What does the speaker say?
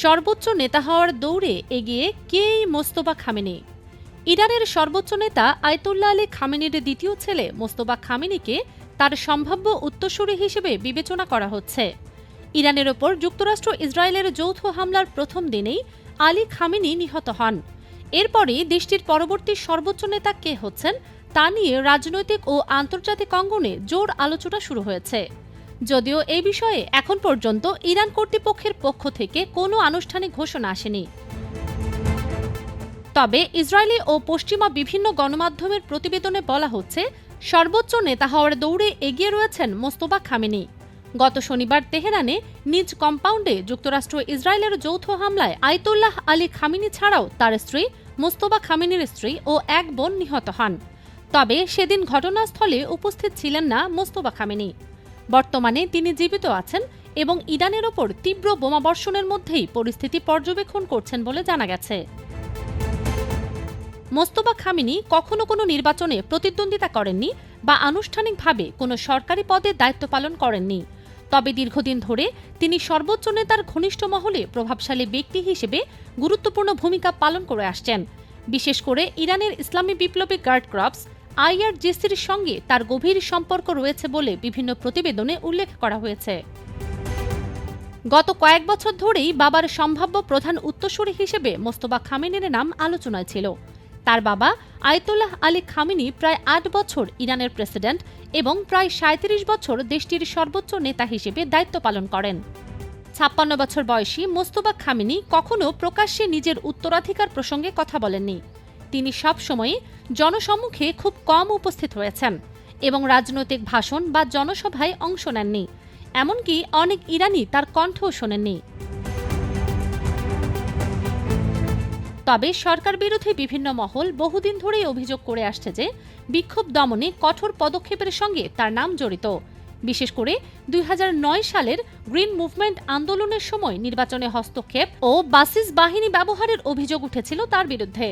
সর্বোচ্চ নেতা হওয়ার দৌড়ে এগিয়ে কে এই মোস্তফা খামেনি? ইরানের সর্বোচ্চ নেতা আয়াতুল্লাহ আলী খামেনির দ্বিতীয় ছেলে মোস্তফা খামেনিকে তার সম্ভাব্য উত্তরসূরি হিসেবে বিবেচনা করা হচ্ছে। ইরানের ওপর যুক্তরাষ্ট্র ইসরায়েলের যৌথ হামলার প্রথম দিনেই আলী খামেনি নিহত হন। এরপরই দেশটির পরবর্তী সর্বোচ্চ নেতা কে হচ্ছেন তা নিয়ে রাজনৈতিক ও আন্তর্জাতিক অঙ্গনে জোর আলোচনা শুরু হয়েছে। যদিও এই বিষয়ে এখন পর্যন্ত ইরান কর্তৃপক্ষের পক্ষ থেকে কোনো আনুষ্ঠানিক ঘোষণা আসেনি। তবে ইসরায়েলি ও পশ্চিমা বিভিন্ন গণমাধ্যমের প্রতিবেদনে বলা হচ্ছে, সর্বোচ্চ নেতা হওয়ার দৌড়ে এগিয়ে রয়েছেন মোস্তফা খামেনি। গত শনিবার তেহরানে নিজ কম্পাউন্ডে যুক্তরাষ্ট্র ইসরায়েলের যৌথ হামলায় আয়াতুল্লাহ আলী খামেনি ছাড়াও তার স্ত্রী, মোস্তফা খামেনির স্ত্রী ও এক বোন নিহত হন। তবে সেদিন ঘটনাস্থলে উপস্থিত ছিলেন না মোস্তফা খামেনি। বর্তমানে তিনি জীবিত আছেন এবং ইরানের ওপর তীব্র বোমাবর্ষণের মধ্যেই পরিস্থিতি পর্যবেক্ষণ করছেন বলে জানা গেছে। মোস্তফা খামেনি কখনো কোনো নির্বাচনে প্রতিদ্বন্দ্বিতা করেননি বা আনুষ্ঠানিকভাবে কোনো সরকারি পদে দায়িত্ব পালন করেননি। তবে দীর্ঘদিন ধরে তিনি সর্বোচ্চ নেতার ঘনিষ্ঠ মহলে প্রভাবশালী ব্যক্তি হিসেবে গুরুত্বপূর্ণ ভূমিকা পালন করে আসছেন। বিশেষ করে ইরানের ইসলামী বিপ্লবী গার্ড কর্পস IRGCর সঙ্গে তার গভীর সম্পর্ক রয়েছে বলে বিভিন্ন প্রতিবেদনে উল্লেখ করা হয়েছে। গত কয়েক বছর ধরেই বাবার সম্ভাব্য প্রধান উত্তরসূরি হিসেবে মোস্তফা খামেনির নাম আলোচনায় ছিল। তার বাবা আয়াতুল্লাহ আলী খামেনি প্রায় ৮ বছর ইরানের প্রেসিডেন্ট এবং প্রায় ৩৭ বছর দেশটির সর্বোচ্চ নেতা হিসেবে দায়িত্ব পালন করেন। ৫৬ বছর বয়সী মোস্তফা খামেনি কখনো প্রকাশ্যে নিজের উত্তরাধিকার প্রসঙ্গে কথা বলেননি। তিনি সবসময়ই জনসম্মুখে খুব কম উপস্থিত হয়েছেন এবং রাজনৈতিক ভাষণ বা জনসভায় অংশ নেননি। এমনকি অনেক ইরানি তার কণ্ঠও শোনেননি। তবে সরকার বিরোধী বিভিন্ন মহল বহুদিন ধরেই অভিযোগ করে আসছে যে বিক্ষোভ দমনে কঠোর পদক্ষেপের সঙ্গে তার নাম জড়িত। বিশেষ করে ২০০৯ সালের গ্রিন মুভমেন্ট আন্দোলনের সময় নির্বাচনে হস্তক্ষেপ ও বাসিস বাহিনী ব্যবহারের অভিযোগ উঠেছিল তার বিরুদ্ধে।